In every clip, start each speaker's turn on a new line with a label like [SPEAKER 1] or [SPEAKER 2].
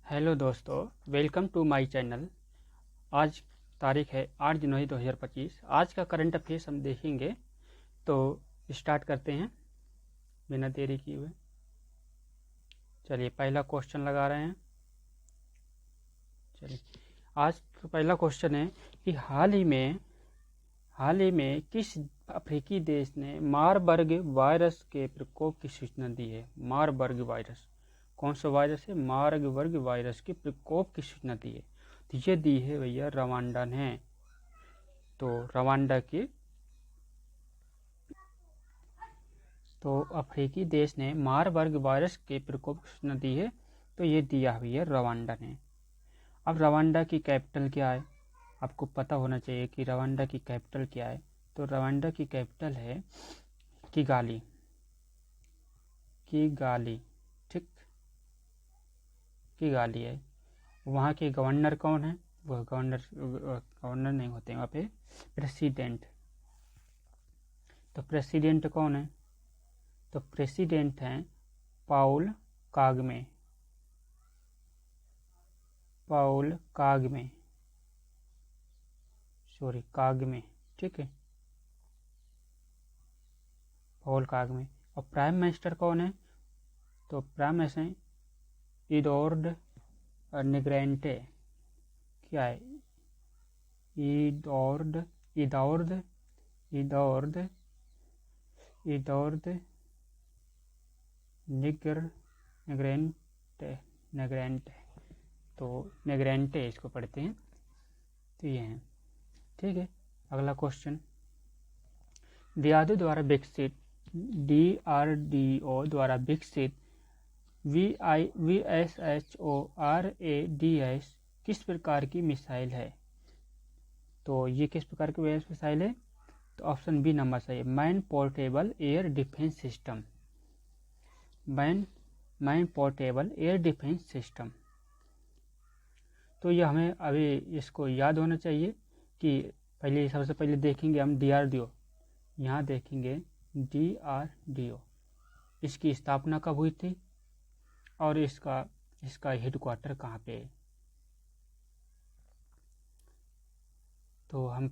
[SPEAKER 1] Hello दोस्तों, welcome to my channel. आज तारीख है 8 जनवरी 2025। आज का करंट अफेयर्स हम देखेंगे, तो स्टार्ट करते हैं बिना देरी किए हुए। चलिए पहला क्वेश्चन लगा रहे हैं। चलिए आज तो पहला क्वेश्चन है कि हाल ही में किस अफ्रीकी देश ने मारबर्ग वायरस के प्रकोप की सूचना दी है। मारबर्ग वायरस कौन सा वायरस है? मारबर्ग वायरस के प्रकोप की सूचना दी है। तो ये दी है भैया रवांडा ने। तो रवांडा की तो अफ्रीकी देश ने मारबर्ग वायरस के प्रकोप की सूचना दी है, तो ये दिया भैया रवांडा ने। अब रवांडा की कैपिटल क्या है? आपको पता होना चाहिए कि रवांडा की कैपिटल क्या है। तो रवांडा की कैपिटल है किगाली। किगाली, ठीक, किगाली है। वहाँ के गवर्नर कौन है? वह गवर्नर नहीं होते वहाँ पे, प्रेसिडेंट। तो प्रेसिडेंट कौन है? तो प्रेसिडेंट हैं पाउल कागमे। पाउल कागमे, सॉरी कागमे, ठीक है, पाउल कागमे। और प्राइम मिनिस्टर कौन है? तो प्राइम मिनिस्टर इडोर्ड निग्रेंटे। क्या है? इडोर्ड इडोर्ड इडोर्ड इडोर्ड निग्रेंटे निग्रेंटे। तो निग्रेंटे इसको पढ़ते हैं। तो ये है, ठीक है। अगला क्वेश्चन, DRDO द्वारा विकसित DRDO द्वारा विकसित VSHORADS किस प्रकार की मिसाइल है? तो ये किस प्रकार की मिसाइल है? तो ऑप्शन बी नंबर सही है, man portable air defence system. Man portable air defence system. तो ये हमें अभी इसको याद होना चाहिए कि सबसे पहले देखेंगे हम DRDO। यहाँ देखेंगे DRDO, इसकी स्थापना कब हुई थी और इसका हेडक्वार्टर कहाँ पे है? तो हम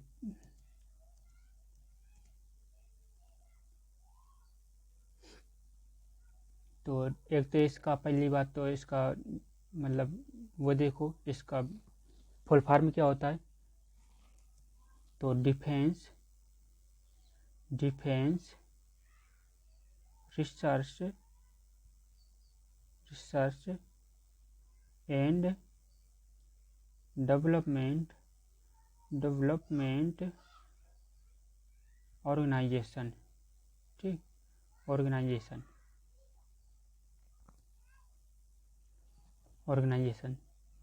[SPEAKER 1] एक तो इसका पहली बात तो इसका मतलब वो देखो, इसका फुल फॉर्म क्या होता है? तो defence research and development organisation, ठीक, ऑर्गेनाइजेशन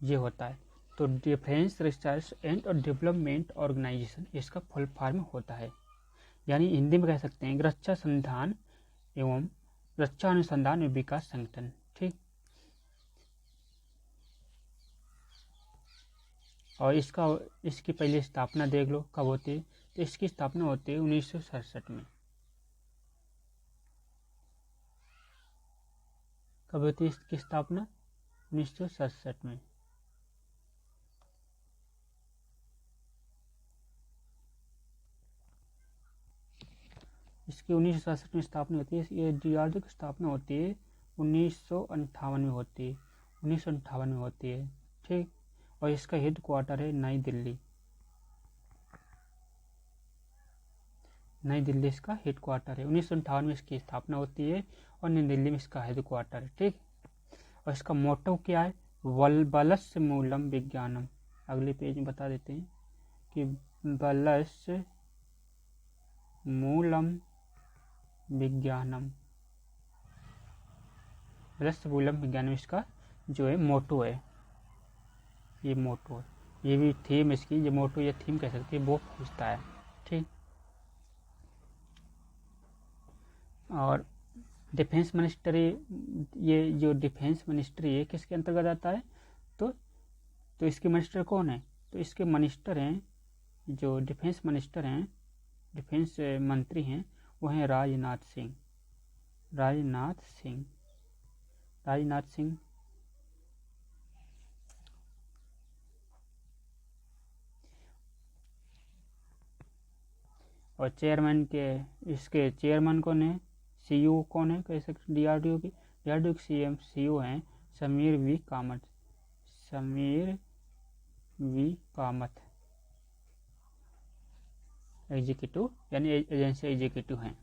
[SPEAKER 1] ये होता है। तो defence research and development organisation इसका फुल फॉर्म होता है। यानी हिंदी में कह सकते हैं रक्षा अनुसंधान एवं विकास संगठन, ठीक। और इसकी पहले स्थापना देख लो कब होती है। तो इसकी स्थापना होती है 1967 में। कब होती है इसकी स्थापना? 1967 में। इसकी 1967 में स्थापना होती है। ये DRDO की स्थापना होती है 1958 में होती है। 1958 में होती है, ठीक। और इसका हेड क्वार्टर है नई दिल्ली। नई दिल्ली इसका हेड क्वार्टर है। 1958 में इसकी स्थापना होती है और नई दिल्ली में इसका हेड क्वार्टर है, ठीक। और इसका मोटो क्या है? बलस्य मूलम विज्ञानम। अगले पेज में बता देते हैं कि बलस्य मूलम विज्ञानम। बलस्य मूलम विज्ञानम इसका जो है मोटो है। ये मोटो है, ये भी थीम इसकी, ये मोटो या थीम कह सकते हैं, वो पूछता है, ठीक। और डिफेंस मिनिस्ट्री, ये जो डिफेंस मिनिस्ट्री है किसके अंतर्गत आता है? तो इसके मिनिस्टर कौन है? तो इसके मिनिस्टर हैं, जो डिफेंस मिनिस्टर हैं, डिफेंस मंत्री हैं, वो हैं राजनाथ सिंह। और चेयरमैन के इसके चेयरमैन कौन है, सीईओ कौन है कह सकते डीआरडीओ की सीएम सीईओ हैं समीर वी कामत एग्जीक्यूटिव यानी एजेंसी एग्जीक्यूटिव हैं।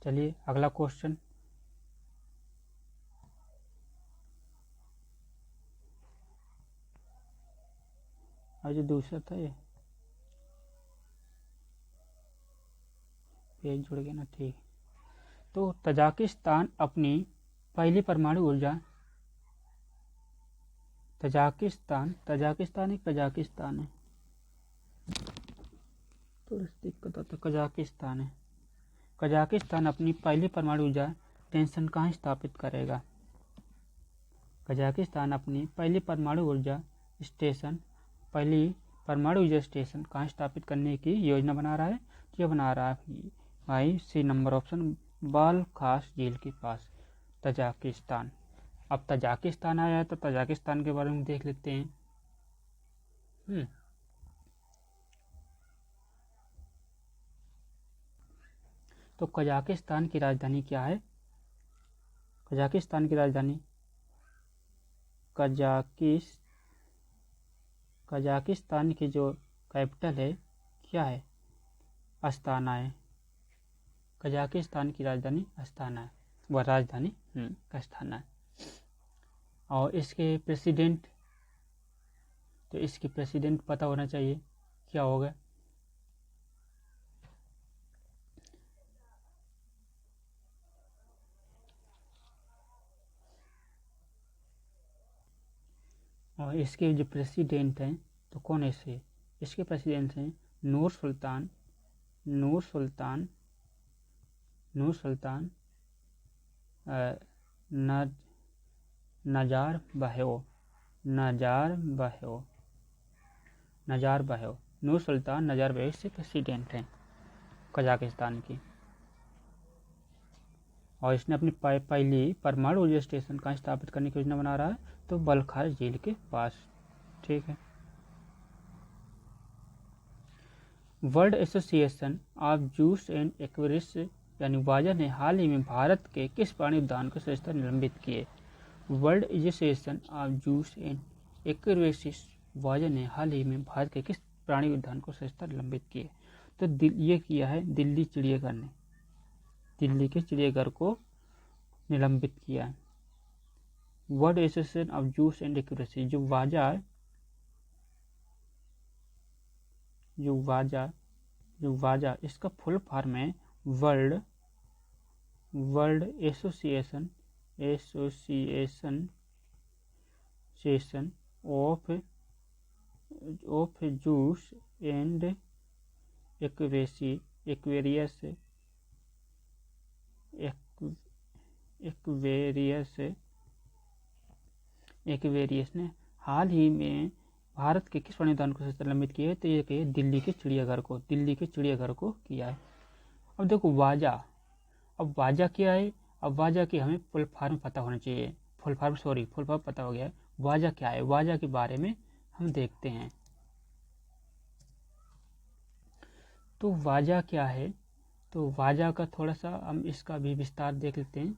[SPEAKER 1] चलिए अगला क्वेश्चन, जो दूसरा था ये पेज जुड़ गया ना, ठीक। तो तजाकिस्तान अपनी पहली परमाणु ऊर्जा तजाकिस्तान एक कजाकिस्तान है, थोड़ी सी दिक्कत आता, कजाकिस्तान है। कजाकिस्तान अपनी पहली परमाणु ऊर्जा स्टेशन कहाँ स्थापित करेगा? कजाकिस्तान अपनी पहली परमाणु ऊर्जा स्टेशन कहाँ स्थापित करने की योजना बना रहा है? तो ये बना रहा है भाई सी नंबर ऑप्शन, बालखास झील के पास तजाकिस्तान। अब तजाकिस्तान आया है तो तजाकिस्तान के बारे में देख लेते हैं। तो कजाकिस्तान की राजधानी क्या है? कजाकिस्तान की राजधानी कजाकिस्तान की जो कैपिटल है क्या है? अस्ताना है। कजाकिस्तान की राजधानी अस्ताना है, वह राजधानी अस्ताना है। और इसके प्रेसिडेंट पता होना चाहिए क्या होगा? और इसके जो प्रेसिडेंट हैं तो कौन है इसके प्रेसिडेंट हैं नूर सुल्तान नजार बाहेव। नूर सुल्तान नजारबाहेव से प्रेसिडेंट हैं कजाकिस्तान की। और इसने अपनी पहली परमाणु ऊर्जा स्टेशन कहाँ स्थापित करने की योजना बना रहा है? तो बलखास झील के पास, ठीक है। World association of juice and Aquarius यानी वाजा ने हाल ही में भारत के किस प्राणी उद्यान को सदस्यता निलंबित किए? World association of juice and Aquarius वाजा ने हाल ही में भारत के किस प्राणी उद्यान को सदस्यता निलंबित किए? तो ये किया है दिल्ली चिड़ियाघर ने, दिल्ली के चिड़ियाघर को निलंबित किया है। World association of juice and Aquarius जो वाजा इसका फुल फॉर्म है world association of juice and Aquarius ने हाल ही में भारत के किस प्राणी उद्यान को सदस्यता निलंबित किया है? तो ये कहिए दिल्ली के चिड़ियाघर को किया है। अब देखो वाजा क्या है? अब वाजा की हमें फुल फॉर्म पता होना चाहिए, फुल फॉर्म पता हो गया है। वाजा क्या है? वाजा के बारे में हम देखते हैं। तो वाजा क्या है? तो वाजा का थोड़ा सा हम इसका भी विस्तार देख लेते हैं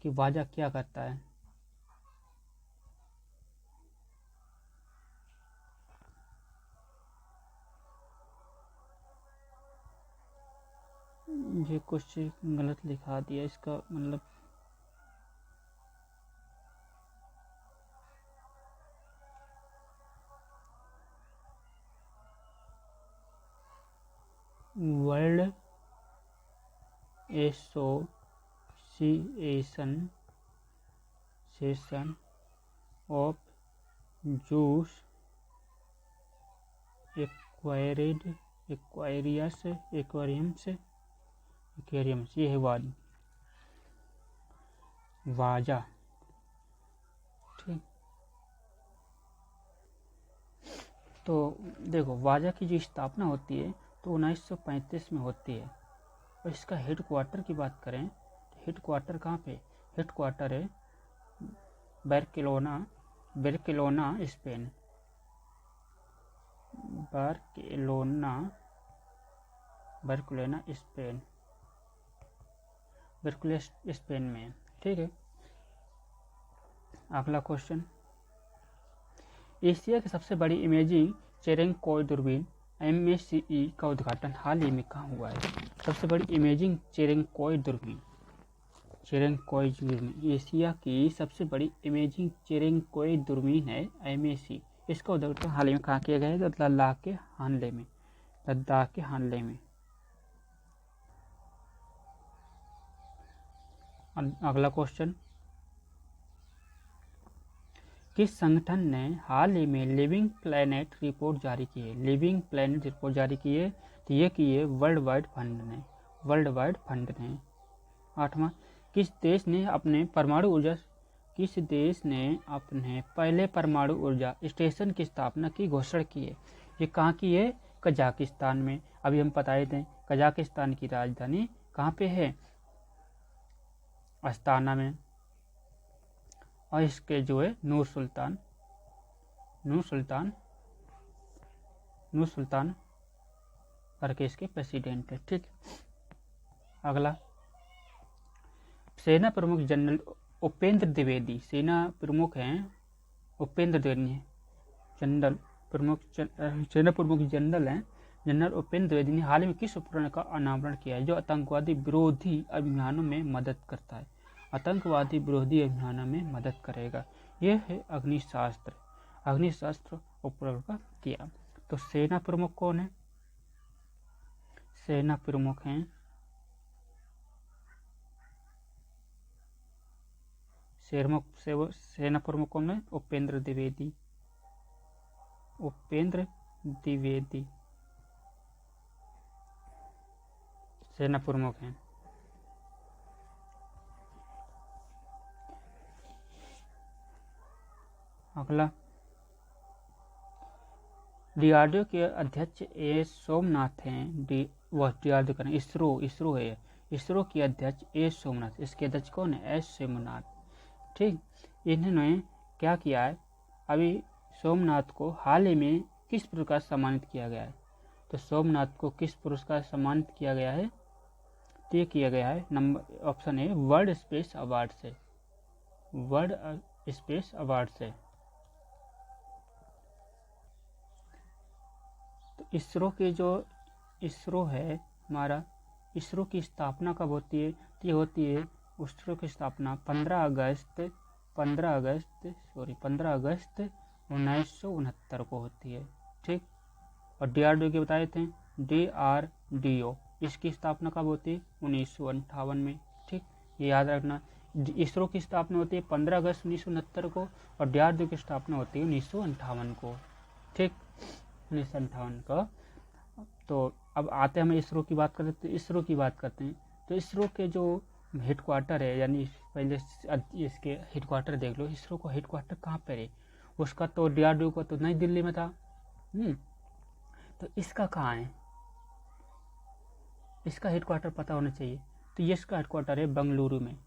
[SPEAKER 1] कि वाजा क्या करता है। ये कुछ गलत लिखा दिया, इसका मतलब world association of juice aquariums ये है वाजा, ठीक। तो देखो वाजा की जो स्थापना होती है तो 1935 में होती है। और इसका हेडक्वार्टर की बात करें तो हेडक्वार्टर कहाँ पे? हेडक्वार्टर है Barcelona Spain. Barcelona Barcelona Spain, Barcelona Spain में है। ठीक है। अगला क्वेश्चन, एशिया की सबसे बड़ी इमेजिंग चेरेंकोई दूरबीन MACE का उद्घाटन हाल ही में कहाँ हुआ है? सबसे बड़ी इमेजिंग चेरेंकोई दूरबीन, चेरेंकोई दूरबीन एशिया की सबसे बड़ी इमेजिंग चेरेंकोई दूरबीन है MACE। इसका उद्घाटन हाल ही में कहाँ किया गया है? लद्दाख के हानले में, लद्दाख के हानले में। अगला क्वेश्चन, किस संगठन ने हाल ही में लिविंग प्लैनेट रिपोर्ट जारी की है? लिविंग प्लैनेट रिपोर्ट जारी की है, तो ये की है वर्ल्ड वाइड फंड ने, वर्ल्ड वाइड फंड ने। 8वां, किस देश ने अपने पहले परमाणु ऊर्जा स्टेशन की स्थापना की घोषणा की है? ये कहाँ की है? कजाकिस्तान में। अभी हम बताए थे कजाकिस्तान की राजधानी कहाँ पे है? अस्ताना में। और इसके जो है नूर सुल्तान करके इसके प्रेसिडेंट है। ठीक। अगला, सेना प्रमुख जनरल उपेंद्र द्विवेदी, सेना प्रमुख हैं उपेंद्र द्विवेदी, सेना प्रमुख जनरल हैं जनरल उपेंद्र द्विवेदी ने हाल ही में किस उपकरण का अनावरण किया है जो आतंकवादी विरोधी अभियानों में मदद करता है? आतंकवादी विरोधी अभियानों में मदद करेगा। यह है अग्निशास्त्र उपकरण का किया। तो सेना प्रमुख कौन है? सेना प्रमुख हैं सेना प्रमुख कौन है? उपेंद्र द्विवेदी, उपेंद्र द्विवेदी सेना प्रमुख हैं। अगला, डीआरडीओ के अध्यक्ष एस सोमनाथ हैं। वह डीआरडीओ का इसरो है। इसरो के अध्यक्ष एस सोमनाथ, इसके अध्यक्ष कौन है? एस सोमनाथ। ठीक। इन्होंने क्या किया है? अभी सोमनाथ को हाल ही में किस पुरस्कार सम्मानित किया गया है? तो सोमनाथ को किस पुरस्कार सम्मानित किया गया है? तो ये किया गया है नंबर ऑप्शन है वर्ल्ड स्पेस अवार्ड से, वर्ल्ड स्पेस अवार्ड से। तो इसरो है हमारा, इसरो की स्थापना कब होती है? तो ये होती है इसरो की स्थापना 15 अगस्त 1969 को होती है। ठीक। और डीआरडीओ के बताए थे DRDO, इसकी स्थापना कब होती है? 1958 में। ठीक, ये याद रखना। इसरो की स्थापना होती है 15 अगस्त 1969 को और डीआरडीओ की स्थापना होती है 1958 को। ठीक, 1958 को। तो अब आते हैं हम इसरो की बात करते हैं। इसरो की बात करते हैं तो इसरो के जो हेडक्वार्टर है, यानी पहले इसके हेडक्वार्टर देख लो। इसरो का हेडक्वार्टर कहाँ पर है? उसका तो डीआरडीओ का तो नई दिल्ली में था। तो इसका कहाँ है? इसका हेडक्वार्टर पता होना चाहिए। तो ये इसका हेडक्वार्टर है बेंगलुरु में।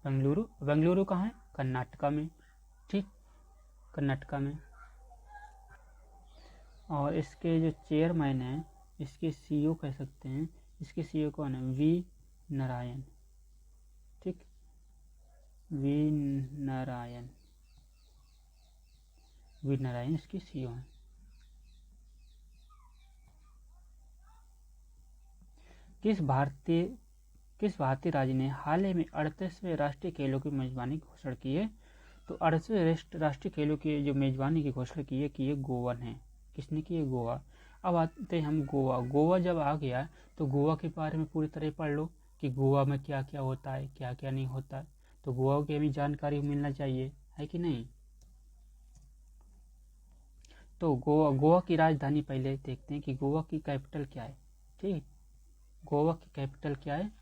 [SPEAKER 1] बेंगलुरु कहाँ है? कर्नाटका में। ठीक, कर्नाटका में। और इसके जो चेयरमैन हैं, इसके सीईओ कह सकते हैं, इसके सीईओ कौन है? वी नारायण। ठीक, वी नारायण इसके सीईओ हैं। किस भारतीय राज्य ने हाल ही में 38वें राष्ट्रीय खेलों की मेजबानी की घोषणा की है? तो 38वें राष्ट्रीय खेलों की जो मेजबानी की घोषणा की है गोवा ने। किसने की है? गोवा। अब आते हैं हम गोवा जब आ गया तो गोवा के बारे में पूरी तरह पढ़ लो कि गोवा में क्या क्या होता है, क्या क्या नहीं होता है। तो गोवा की हमें जानकारी मिलना चाहिए, है कि नहीं? तो गोवा की राजधानी पहले देखते हैं कि गोवा की कैपिटल क्या है। ठीक, गोवा की कैपिटल क्या है?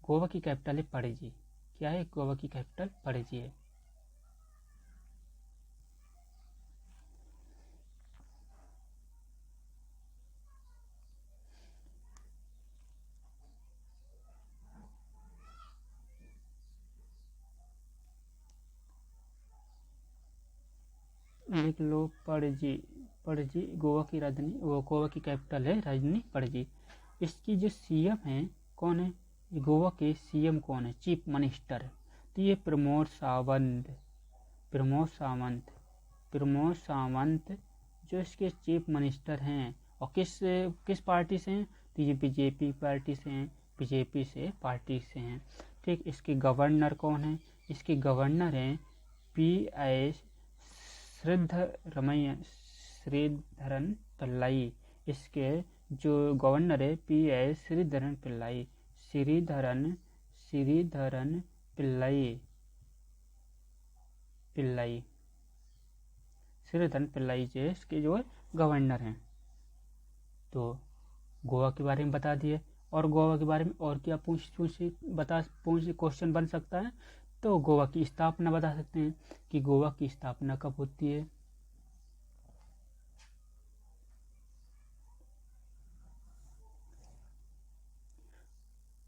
[SPEAKER 1] गोवा की कैपिटल है पणजी। क्या है? गोवा की कैपिटल पणजी है। लिख लो पणजी। पणजी गोवा की राजधानी, वो गोवा की कैपिटल है राजधानी पणजी। इसकी जो सीएम है कौन है, गोवा के सीएम कौन है, चीफ मिनिस्टर है, तो ये प्रमोद सावंत। प्रमोद सावंत, प्रमोद सावंत जो इसके चीफ मिनिस्टर हैं। और किस पार्टी से हैं, तो ये बीजेपी पार्टी से हैं, बीजेपी से पार्टी से हैं। ठीक, इसके गवर्नर कौन है, इसके गवर्नर हैं PS श्रीधरन पिल्लाई। इसके जो गवर्नर है PS श्रीधरन पिल्लाई, श्रीधरन पिल्लाई श्रीधरन पिल्लाई जो इसके जो गवर्नर हैं। तो गोवा के बारे में बता दिए। और गोवा के बारे में और क्या क्वेश्चन बन सकता है, तो गोवा की स्थापना बता सकते हैं कि गोवा की स्थापना कब होती है।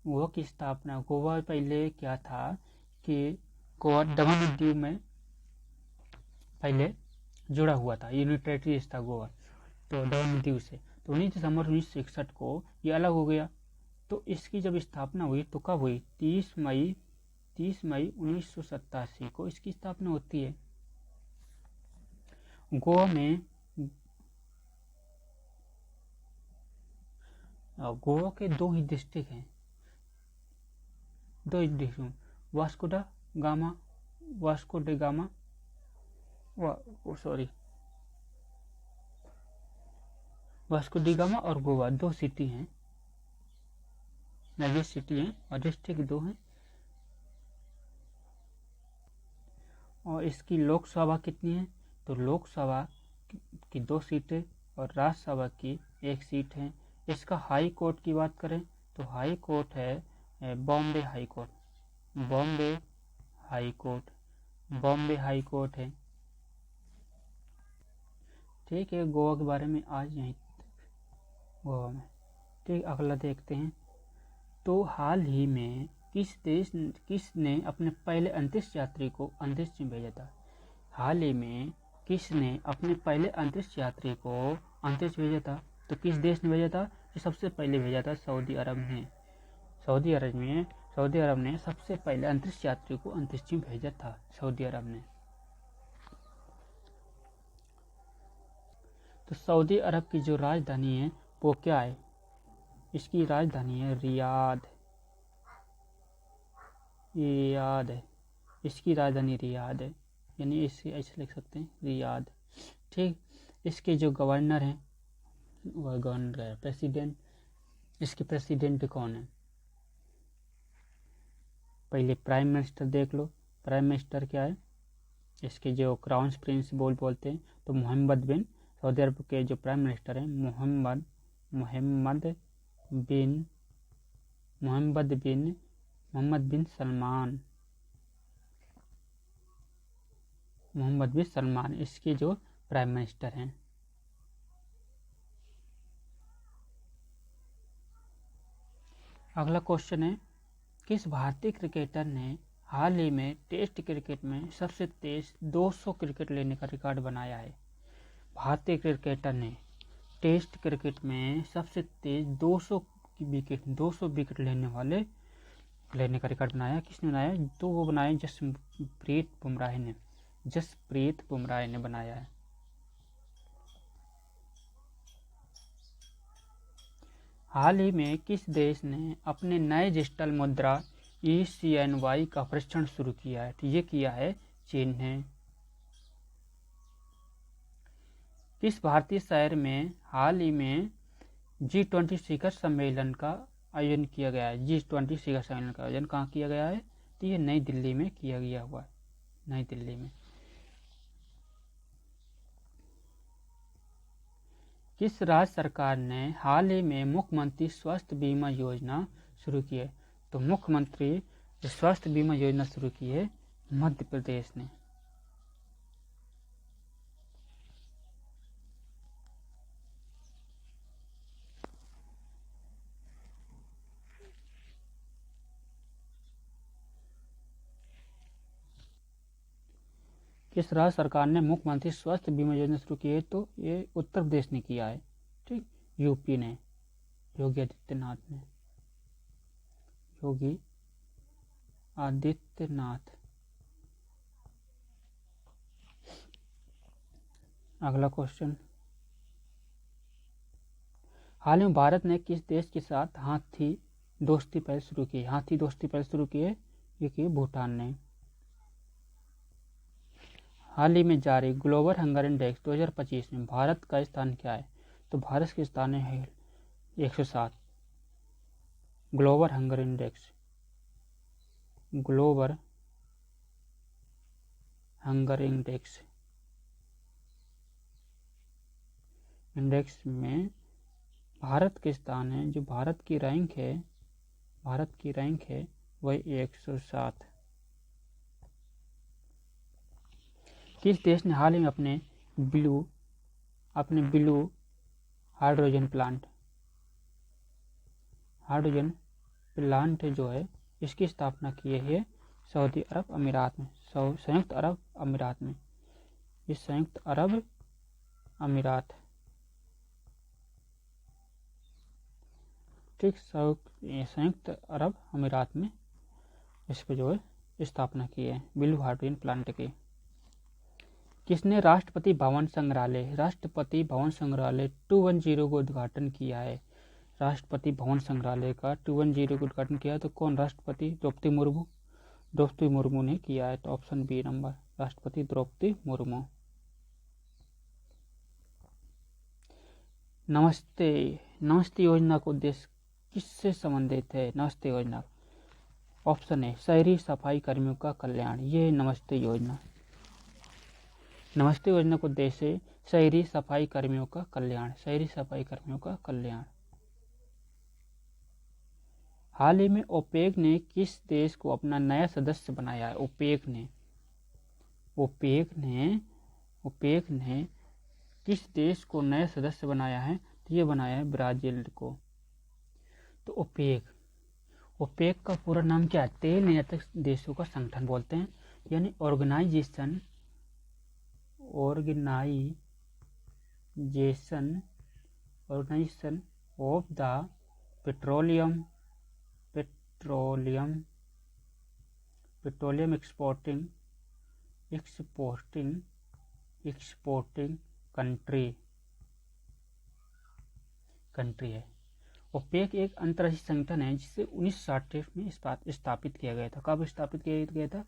[SPEAKER 1] गोवा की स्थापना, गोवा पहले क्या था कि गोवा दमन द्वीप में पहले जुड़ा हुआ था, यूनिट टेरिटरी था गोवा, तो दमन द्वीप से। तो 19 दिसंबर 1961 को ये अलग हो गया। तो इसकी जब स्थापना हुई तो कब हुई, 30 मई 1987 को इसकी स्थापना होती है। गोवा में गोवा के दो ही डिस्ट्रिक्ट हैं, दो ही डिस्ट्रिक्ट, वास्को डी गामा वास्को डी गामा और गोवा, दो सिटी हैं, मेजर सिटी हैं और डिस्ट्रिक्ट दो हैं। और इसकी लोकसभा कितनी है, तो लोकसभा की 2 सीटें और राज्यसभा की 1 सीट है। इसका हाई कोर्ट की बात करें तो हाई कोर्ट है Bombay high court, Bombay high court है। ठीक है, गोवा के बारे में आज यहीं तक गोवा में। ठीक, अगला देखते हैं। तो हाल ही में किसने अपने पहले अंतरिक्ष यात्री को अंतरिक्ष में भेजा था, हाल ही में किसने अपने पहले अंतरिक्ष यात्री को अंतरिक्ष भेजा था, तो किस देश ने भेजा था, जो सबसे पहले भेजा था सऊदी अरब ने। सऊदी अरब ने सबसे पहले अंतरिक्ष यात्री को अंतरिक्ष में भेजा था, सऊदी अरब ने। तो सऊदी अरब की जो राजधानी है वो क्या है, इसकी राजधानी है रियाद है, इसकी राजधानी रियाद है, यानी इसे ऐसे लिख सकते हैं रियाद। ठीक, इसके जो गवर्नर हैं वह गवर्नर है प्रेसिडेंट। इसके प्रेसिडेंट कौन है, पहले प्राइम मिनिस्टर देख लो। प्राइम मिनिस्टर क्या है, इसके जो क्राउन प्रिंस बोलते हैं तो सऊदी अरब के जो प्राइम मिनिस्टर हैं मोहम्मद बिन सलमान इसके जो प्राइम मिनिस्टर हैं। अगला क्वेश्चन है, किस भारतीय क्रिकेटर ने हाल ही में टेस्ट क्रिकेट में सबसे तेज 200 विकेट लेने का रिकॉर्ड बनाया है। भारतीय क्रिकेटर ने टेस्ट क्रिकेट में सबसे तेज 200 विकेट लेने का रिकॉर्ड बनाया। किसने बनाया, तो वो बनाया जसप्रीत बुमराह ने बनाया है। हाल ही में किस देश ने अपने नए डिजिटल मुद्रा ECNY का परीक्षण शुरू किया है, तो ये किया है चीन ने। किस भारतीय शहर में हाल ही में G20 शिखर सम्मेलन का आयोजन किया गया है, G20 शिखर सम्मेलन का आयोजन कहाँ किया गया है, तो ये नई दिल्ली में किया गया हुआ है, नई दिल्ली में। किस राज्य सरकार ने हाल ही में मुख्यमंत्री स्वास्थ्य बीमा योजना शुरू की है, तो मुख्यमंत्री स्वास्थ्य बीमा योजना शुरू की है मध्य प्रदेश ने। किस राज्य सरकार ने मुख्यमंत्री स्वास्थ्य बीमा योजना शुरू की है? तो ये उत्तर प्रदेश ने किया है। ठीक, यूपी ने, योगी आदित्यनाथ ने, योगी आदित्यनाथ। अगला क्वेश्चन, हाल में भारत ने किस देश के साथ हाथी दोस्ती पहल शुरू की? हाथी दोस्ती पहल शुरू की है, ये की भूटान ने। हाल ही में जारी ग्लोबल हंगर इंडेक्स 2025 में भारत का स्थान क्या है? तो भारत का स्थान है 107। Global hunger index, global hunger index में भारत के स्थान है, जो भारत की रैंक है वह 107। किस देश ने हाल ही में अपने ब्लू हाइड्रोजन प्लांट जो है इसकी स्थापना की है सऊदी अरब अमीरात में, संयुक्त अरब अमीरात में। ये संयुक्त अरब अमीरात, ठीक, संयुक्त अरब अमीरात में इस पर जो है स्थापना की है ब्लू हाइड्रोजन प्लांट की। किसने राष्ट्रपति भवन संग्रहालय 210 का उद्घाटन किया है? राष्ट्रपति भवन संग्रहालय का 210 का उद्घाटन किया है, तो कौन? राष्ट्रपति द्रौपदी मुर्मू ने किया है। तो ऑप्शन बी नंबर, राष्ट्रपति द्रौपदी मुर्मू। नमस्ते योजना का उद्देश्य किससे संबंधित है? नमस्ते योजना, ऑप्शन है शहरी सफाई कर्मियों का कल्याण। ये नमस्ते योजना का उद्देश्य शहरी सफाई कर्मियों का कल्याण। हाल ही में ओपेक ने किस देश को अपना नया सदस्य बनाया है? ओपेक ने किस देश को नया सदस्य बनाया है? तो ये बनाया है ब्राजील को। तो ओपेक का पूरा नाम क्या है? तेल निर्यातक देशों का संगठन बोलते हैं, यानी organisation of the petroleum exporting country है। ओपेक एक अंतर्राष्ट्रीय संगठन है जिसे 1960 में स्थापित किया गया था। कब स्थापित किया गया था?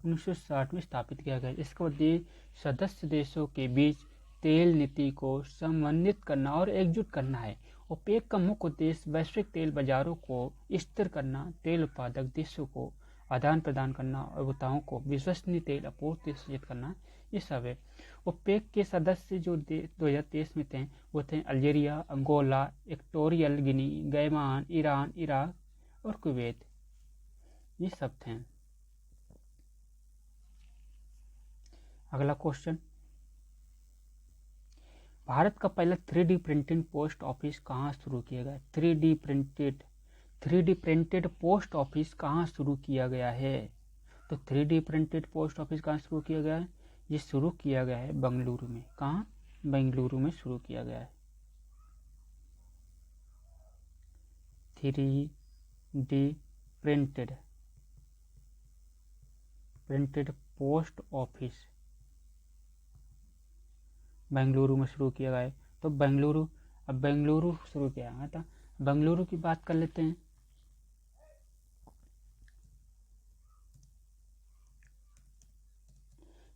[SPEAKER 1] 1960 में स्थापित किया गया। इसका उद्देश्य सदस्य देशों के बीच तेल नीति को समन्वित करना और एकजुट करना है। ओपेक का मुख्य उद्देश्य वैश्विक तेल बाजारों को स्थिर करना, तेल उत्पादक देशों को आदान प्रदान करना और उपभोक्ताओं को विश्वसनीय तेल आपूर्ति सुनिश्चित करना, ये सब है। ओपेक के सदस्य जो 2023 में थे वो थे अल्जीरिया, अंगोला, इक्वाटोरियल गिनी, गैमान, ईरान, इराक और कुवैत, ये सब थे। अगला क्वेश्चन, भारत का पहला 3D प्रिंटेड पोस्ट ऑफिस कहाँ शुरू किया गया? 3D प्रिंटेड पोस्ट ऑफिस कहाँ शुरू किया गया है? तो 3D प्रिंटेड पोस्ट ऑफिस कहाँ शुरू किया गया है? ये शुरू किया गया है बेंगलुरु में। कहाँ? बेंगलुरु में शुरू किया गया है 3D printed post office Bengaluru में शुरू किया गया है। तो बेंगलुरु शुरू किया है। तो बेंगलुरु की बात कर लेते हैं।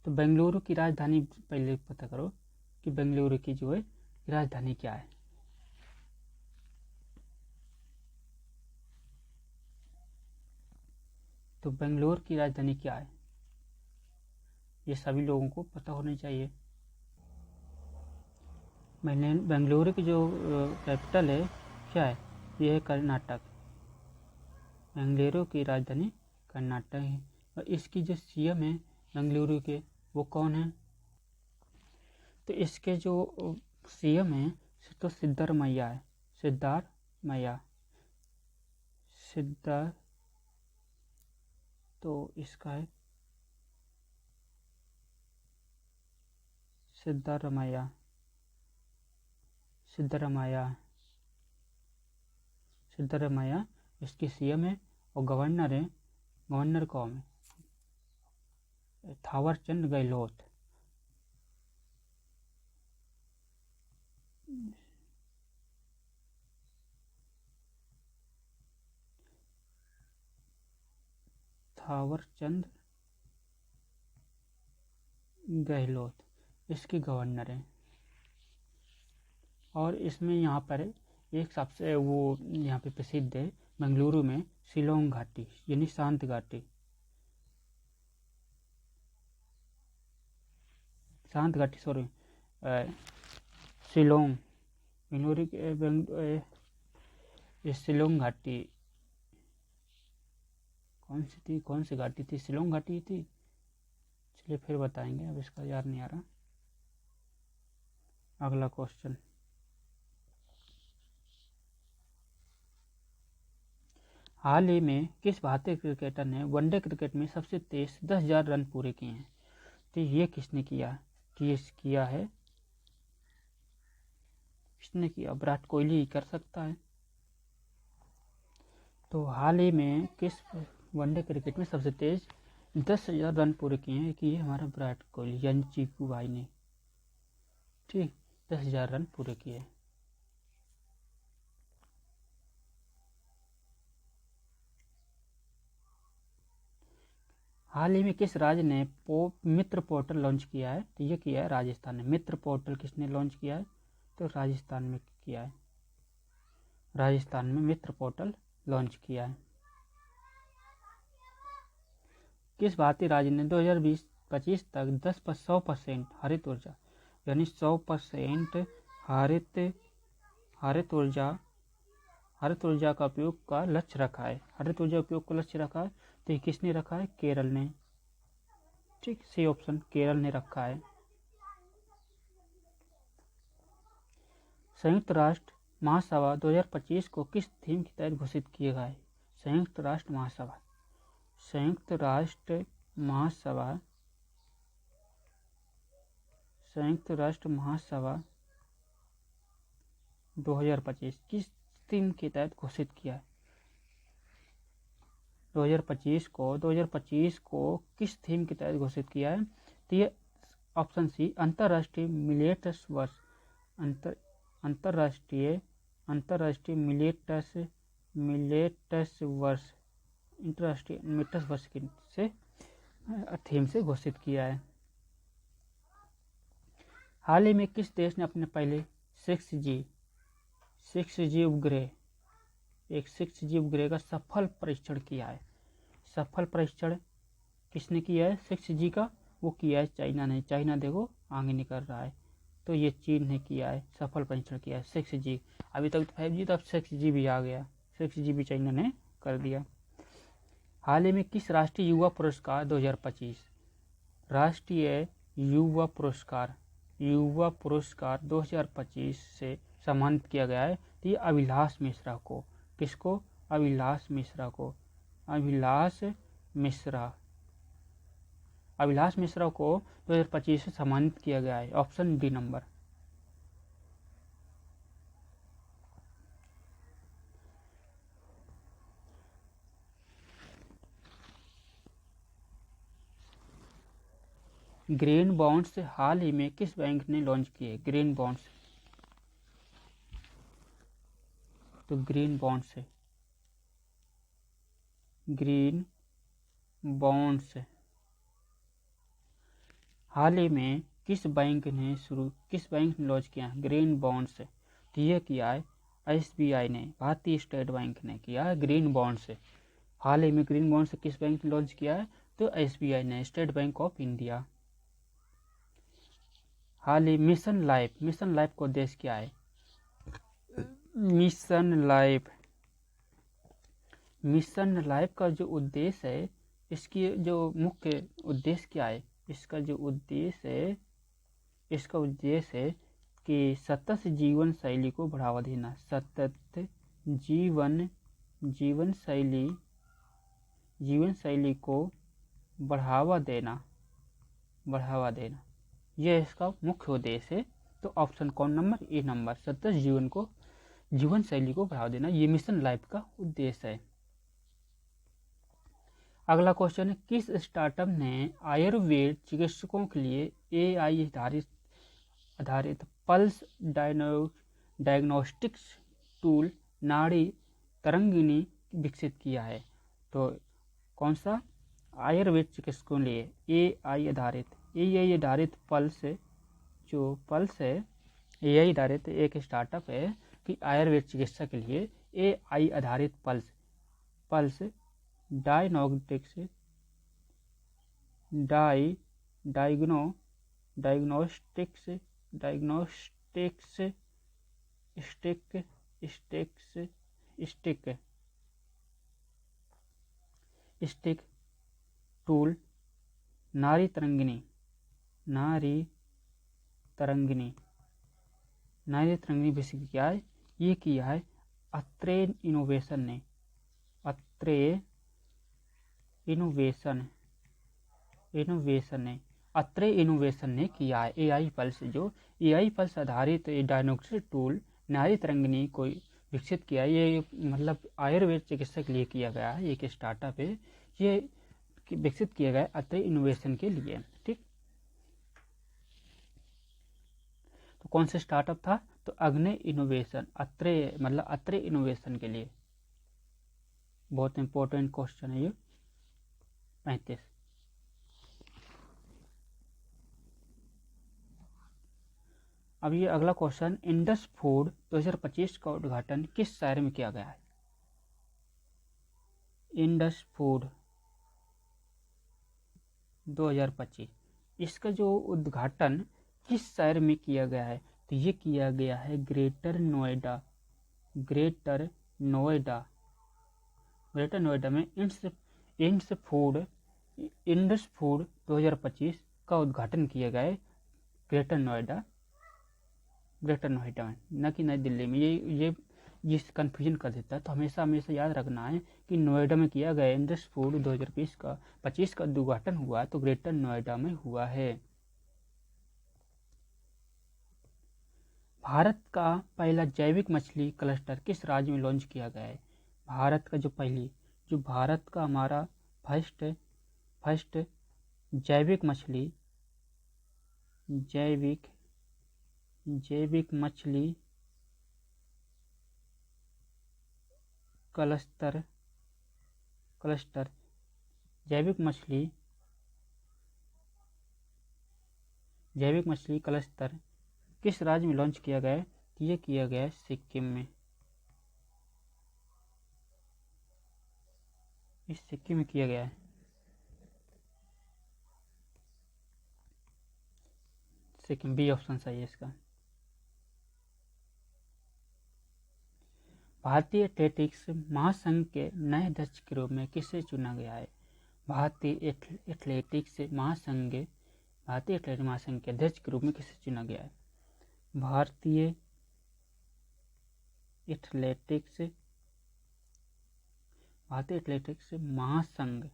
[SPEAKER 1] तो बेंगलुरु की राजधानी पहले पता करो कि बेंगलुरु की जो है राजधानी क्या है। तो बेंगलुरु की राजधानी क्या है, ये सभी लोगों को पता होना चाहिए। बेंगलुरु की जो कैपिटल है क्या है? ये है कर्नाटक। बेंगलुरु की राजधानी कर्नाटक है। और इसकी जो सीएम है बेंगलुरु के, वो कौन है? तो इसके जो सीएम है तो सिद्धारमैया है। तो इसका है सिद्धारमैया सिद्धारमैया इसकी सीएम है और गवर्नर कौन है? थावरचंद गहलोत। थावरचंद गहलोत इसकी गवर्नर है। और इसमें यहाँ पर एक सबसे वो यहाँ पे प्रसिद्ध है बेंगलुरु में शिलोंग घाटी यानी शांत घाटी। सॉरी शिलोंग बेंगलुरु के शिलोंग घाटी कौन सी घाटी थी? शिलोंग घाटी थी। चलिए फिर बताएंगे, अब इसका याद नहीं आ रहा। अगला क्वेश्चन, हाल ही में किस भारतीय क्रिकेटर ने वनडे क्रिकेट में सबसे तेज 10,000 रन पूरे किए हैं? तो ये किसने किया है? किसने किया? विराट कोहली ही कर सकता है। तो हाल ही में किस वनडे क्रिकेट में सबसे तेज 10,000 रन पूरे किए हैं? कि ये हमारा विराट कोहली यानी चीकू भाई ने, ठीक, 10,000 रन पूरे किए। हाल ही में किस राज्य ने मित्र पोर्टल लॉन्च किया है? तो ये किया है राजस्थान ने। मित्र पोर्टल किसने लॉन्च किया है? तो राजस्थान में किया है। राजस्थान में मित्र पोर्टल लॉन्च किया है। किस भारतीय राज्य ने 2020-25 तक 100% हरित ऊर्जा यानी 100% हरित ऊर्जा का उपयोग का लक्ष्य रखा है? हरित ऊर्जा उपयोग का लक्ष्य रखा है, तो ये किसने रखा है? केरल ने, ठीक, सी ऑप्शन केरल ने रखा है। संयुक्त राष्ट्र महासभा 2025 को किस थीम के तहत घोषित किया गया है? संयुक्त राष्ट्र महासभा 2025 किस थीम के तहत घोषित किया है? 2025 को किस थीम के तहत घोषित किया है? तो ये ऑप्शन सी अंतर्राष्ट्रीय मिलेट्स वर्ष अंतर्राष्ट्रीय मिलेट्स वर्ष से थीम से घोषित किया है। हाल ही में किस देश ने अपने पहले 6G उपग्रह का सफल परीक्षण किया है? सफल परीक्षण किसने किया है 6G का? वो किया है चाइना ने। चाइना देखो आगे निकल रहा है, तो ये चीन ने किया है, सफल परीक्षण किया है 6G। अभी तक तो 5G था, अब 6G भी आ गया। 6G भी चाइना ने कर दिया। हाल ही में किस राष्ट्रीय युवा पुरस्कार 2025 युवा पुरस्कार 2025 से सम्मानित किया गया है? तो ये अभिलाष मिश्रा को। किसको? अभिलाष मिश्रा को 2025 से सम्मानित किया गया है। Option D number. Green bonds हाल ही में किस बैंक ने लॉन्च किए? ग्रीन बॉन्ड्स, तो ग्रीन बॉन्ड्स हाल ही में किस बैंक ने लॉन्च किया? ग्रीन बॉन्ड्स, तो ये किया है SBI ने, भारतीय स्टेट बैंक ने किया है ग्रीन बॉन्ड्स। हाल ही में ग्रीन बॉन्ड्स किस बैंक ने लॉन्च किया है? तो SBI ने, state bank of India. Hall he mission life का उद्देश्य क्या है? मिशन लाइफ का जो उद्देश्य है, इसकी जो मुख्य उद्देश्य क्या है? इसका उद्देश्य है कि सतत जीवन शैली को बढ़ावा देना। सतत जीवन शैली को बढ़ावा देना। यह इसका मुख्य उद्देश्य है। तो ऑप्शन कौन नंबर, ए नंबर, सतत जीवन शैली को बढ़ावा देना, ये मिशन लाइफ का उद्देश्य है। अगला क्वेश्चन है, किस स्टार्टअप ने आयुर्वेद चिकित्सकों के लिए AI आधारित पल्स डायग्नोस्टिक्स टूल नाड़ी तरंगिणी विकसित किया है? तो कौन सा? आयुर्वेद चिकित्सकों के लिए AI आधारित पल्स, जो पल्स है AI आधारित एक स्टार्टअप है कि आयुर्वेद चिकित्सा के लिए AI आधारित पल्स डायग्नोस्टिक्स स्टिक टूल नाड़ी तरंगिणी बेसिक किया है। ये किया है अत्रे इनोवेशन ने किया है। AI पल्स आधारित डायग्नोस्टिक टूल नाड़ी तरंगिणी को विकसित किया है। ये मतलब आयुर्वेद चिकित्सा के लिए किया गया है, एक स्टार्टअप है, ये विकसित किया गया अत्रे इनोवेशन के लिए। ठीक, तो कौन सा स्टार्टअप था? तो अग्नि इनोवेशन, अत्रे इनोवेशन के लिए। बहुत इंपॉर्टेंट क्वेश्चन है ये। 35। अब ये अगला क्वेश्चन, इंडस फूड 2025 का उद्घाटन किस शहर में किया गया है? इंडस फूड 2025, इसका जो उद्घाटन किस शहर में किया गया है? तो ये किया गया है ग्रेटर नोएडा में इंडस फूड 2025 का उद्घाटन किया गया है ग्रेटर नोएडा में, न कि नई दिल्ली में। ये जिस कन्फ्यूजन कर देता है, तो हमेशा याद रखना है कि नोएडा में किया गया इंडस फूड 2025 का उद्घाटन हुआ है तो ग्रेटर नोएडा में हुआ है। भारत का पहला जैविक मछली क्लस्टर किस राज्य में लॉन्च किया गया है? भारत का हमारा फर्स्ट जैविक मछली क्लस्टर किस राज्य में लॉन्च किया गया है? ये किया गया है सिक्किम में। सिक्किम में किया गया है। सिक्किम, बी ऑप्शन सही है इसका। भारतीय एथलेटिक्स महासंघ के नए अध्यक्ष के रूप में किसे चुना गया है? भारतीय एथलेटिक्स महासंघ के अध्यक्ष के रूप में किसे चुना गया है? भारतीय एथलेटिक्स महासंघ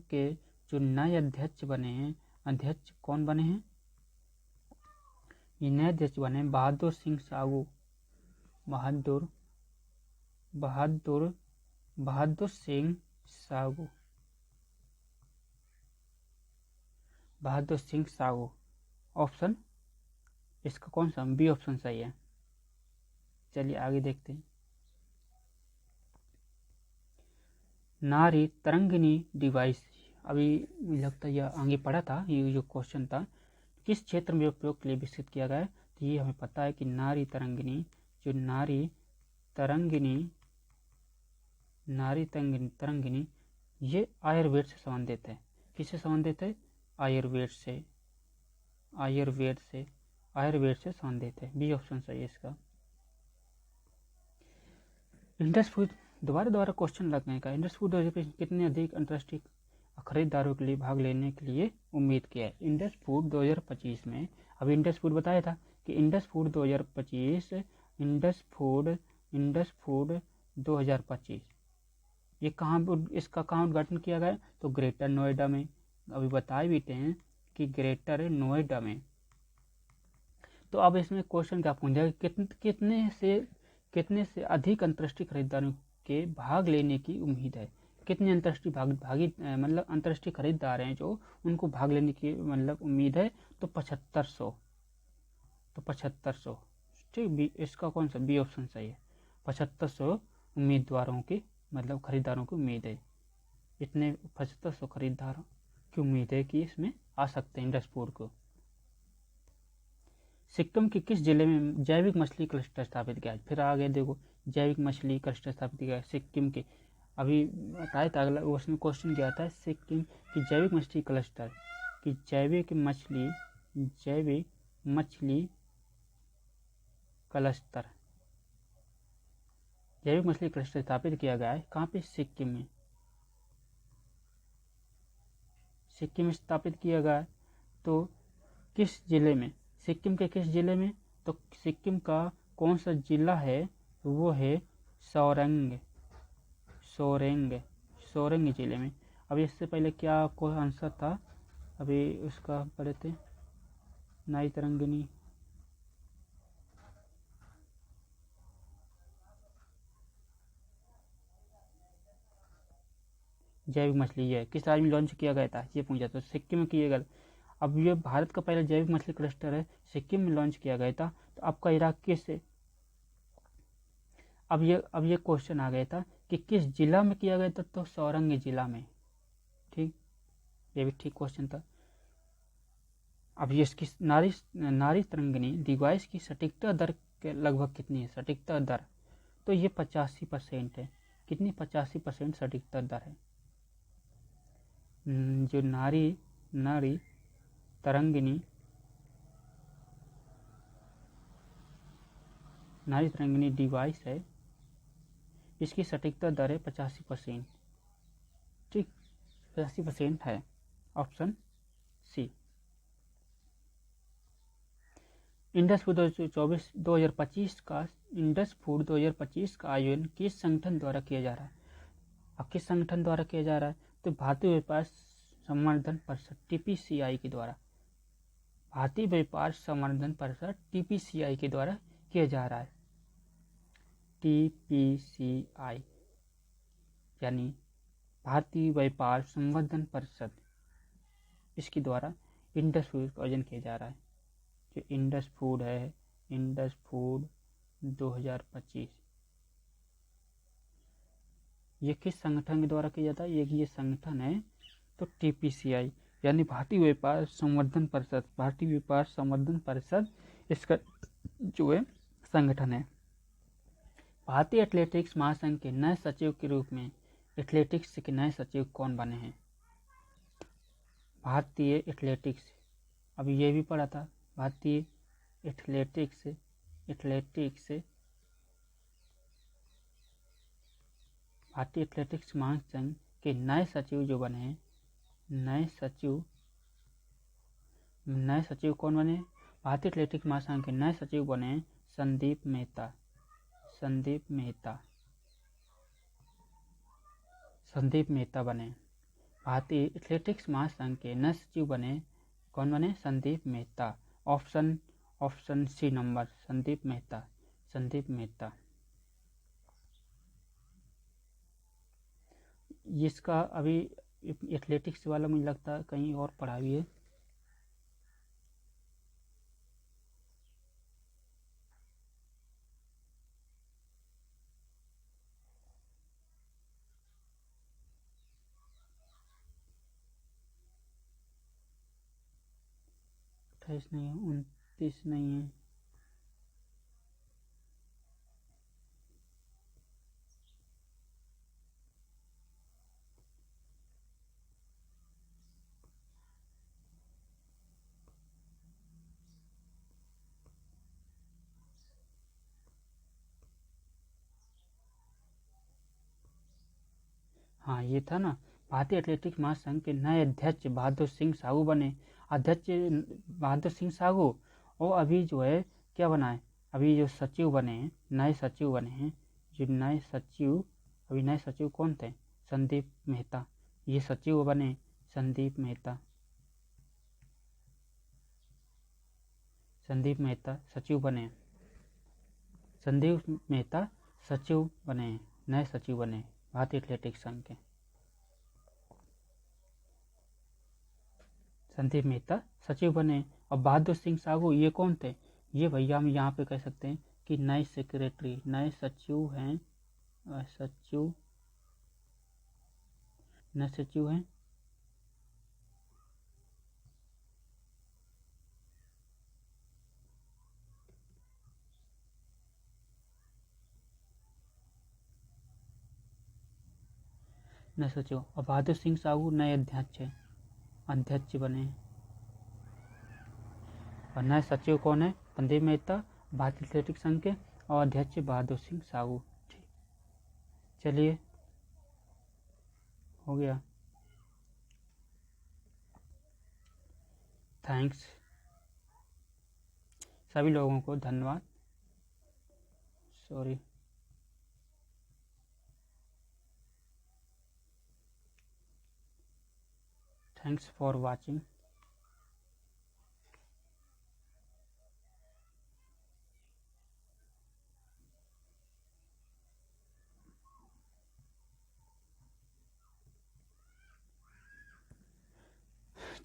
[SPEAKER 1] के जो नए अध्यक्ष कौन बने हैं? ये नए अध्यक्ष बने बहादुर सिंह साहू ऑप्शन इसका कौन सा? बी ऑप्शन सही है। चलिए आगे देखते हैं। नारी तरंगिणी डिवाइस, अभी मुझे लगता है यह आगे पढ़ा था, ये जो क्वेश्चन था, किस क्षेत्र में उपयोग के लिए विकसित किया गया है? तो ये हमें पता है कि नारी तरंगिणी ये आयुर्वेद से संबंधित है। किससे संबंधित है? आयुर्वेद से संबंधित है। बी ऑप्शन सही है इसका। इंडस फूड, दोबारा क्वेश्चन लगने का, इंडस फूड कितने अधिक अंतर्राष्ट्रीय खरीदारों के लिए भाग लेने के लिए उम्मीद किया है? इंडस फूड 2025 में, अभी इंडस फूड बताया था कि इंडस फूड 2025 ये इसका कहाँ उद्घाटन किया गया? तो ग्रेटर नोएडा में। अभी बताए भी थे कि ग्रेटर नोएडा में। तो अब इसमें क्वेश्चन क्या पूछा है, कितने से अधिक अंतर्राष्ट्रीय खरीदारों के भाग लेने की उम्मीद है। कितने अंतर्राष्ट्रीय मतलब अंतर्राष्ट्रीय खरीदार हैं जो उनको भाग लेने की मतलब उम्मीद है, तो 7500। तो 7500 ठीक, इसका कौन सा बी ऑप्शन सही है। 7500 उम्मीदवारों की मतलब खरीदारों की उम्मीद है। इतने 7500 खरीदारों की उम्मीद है कि इसमें आ सकते हैं इंडस फूड को। सिक्किम के किस जिले में जैविक मछली क्लस्टर स्थापित किया है। फिर आगे देखो, जैविक मछली क्लस्टर स्थापित किया है सिक्किम के। अभी बताया था अगला उसमें क्वेश्चन क्या आता है, सिक्किम की जैविक मछली क्लस्टर की जैविक मछली क्लस्टर स्थापित किया गया है कहाँ पे, सिक्किम में। सिक्किम में स्थापित किया गया है, तो किस जिले में, सिक्किम के किस जिले में, तो सिक्किम का कौन सा जिला है, वो है सोरेंग जिले में। अभी इससे पहले क्या कोई आंसर था, अभी उसका पढ़े थे, नाई तरंगिनी, जैविक मछली है किस राज्य में लॉन्च किया गया था, ये पूछा। तो सिक्किम में किया गया। अब ये भारत का पहला जैविक मछली क्लस्टर है, सिक्किम में लॉन्च किया गया था। तो आपका इराक किस से, अब ये क्वेश्चन आ गया था कि किस जिला में किया गया था, तो सोरंग जिला में। ठीक, ये भी ठीक क्वेश्चन था। अब ये इसकी नारी तरंगिणी डिवाइस की सटीकता दर के लगभग कितनी है, सटीकता दर, तो ये 85% है। कितनी, 85% सटीकता दर है। जो नारी तरंगिणी डिवाइस है, इसकी सटीकता दर है 85%। ठीक, 85% है, ऑप्शन सी। इंडस फूड 2025 का आयोजन किस संगठन द्वारा किया जा रहा है। अब किस संगठन द्वारा किया जा रहा है, तो भारतीय व्यापार संवर्धन परिषद TPCI के द्वारा, भारतीय व्यापार संवर्धन परिषद TPCI के द्वारा किया जा रहा है। TPCI यानी भारतीय व्यापार संवर्धन परिषद, इसके द्वारा इंडस फूड का आयोजन किया जा रहा है। जो इंडस फूड है, इंडस फूड 2025, ये किस संगठन के द्वारा किया जाता है, ये संगठन है तो TPCI यानी भारतीय व्यापार संवर्धन परिषद, इसका जो है संगठन है। भारतीय एथलेटिक्स महासंघ के नए सचिव के रूप में एथलेटिक्स के नए सचिव कौन बने हैं। भारतीय एथलेटिक्स, अभी ये भी पढ़ा था, भारतीय एथलेटिक्स महासंघ के नए सचिव जो बने हैं, नए सचिव कौन बने, भारतीय एथलेटिक्स महासंघ के नए सचिव बने संदीप मेहता बने। भारतीय एथलेटिक्स महासंघ के नए सचिव बने, कौन बने, Sandeep Mehta. Option C number, Sandeep Mehta. इसका अभी एथलेटिक्स वाला मुझे लगता है कहीं और पढ़ा भी है। नहीं है, 29 नहीं है। हाँ, ये था ना, भारतीय एथलेटिक्स महासंघ के नए अध्यक्ष बहादुर सिंह साहू बने। अध्यक्ष बहादुर सिंह साहू, और अभी जो है क्या बना है, अभी जो सचिव बने हैं, नए सचिव बने हैं, जो नए सचिव कौन थे, संदीप मेहता। ये सचिव बने संदीप मेहता सचिव बने। संदीप मेहता सचिव बने, नए सचिव बने भारतीय एथलेटिक्स संघ के। संदीप मेहता सचिव बने। और बहादुर सिंह साहू ये कौन थे? ये भैया हम यहाँ पे कह सकते हैं कि नए सेक्रेटरी, नए सचिव हैं, नए सचिव हैं नए सचिव। और बहादुर सिंह साहू नए अध्यक्ष बने। और नए सचिव कौन है? संदीप मेहता भारतीय एथलेटिक्स संघ के, और अध्यक्ष बहादुर सिंह साहू। ठीक, चलिए हो गया। थैंक्स, सभी लोगों को धन्यवाद। Sorry, thanks for watching.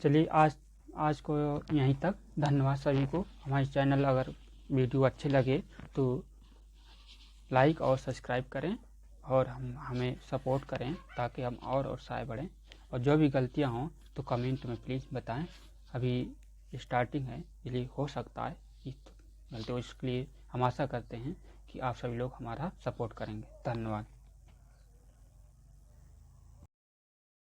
[SPEAKER 1] चलिए आज को यहीं तक। धन्यवाद सभी को। हमारे चैनल अगर वीडियो अच्छे लगे तो लाइक और सब्सक्राइब करें और हमें सपोर्ट करें ताकि हम और उत्साह बढ़ें। और जो भी गलतियां हों तो कमेंट में प्लीज़ बताएं। अभी स्टार्टिंग है, इसलिए हो सकता है कि गलती हो, इसके लिए हम आशा करते हैं कि आप सभी लोग हमारा सपोर्ट करेंगे। धन्यवाद।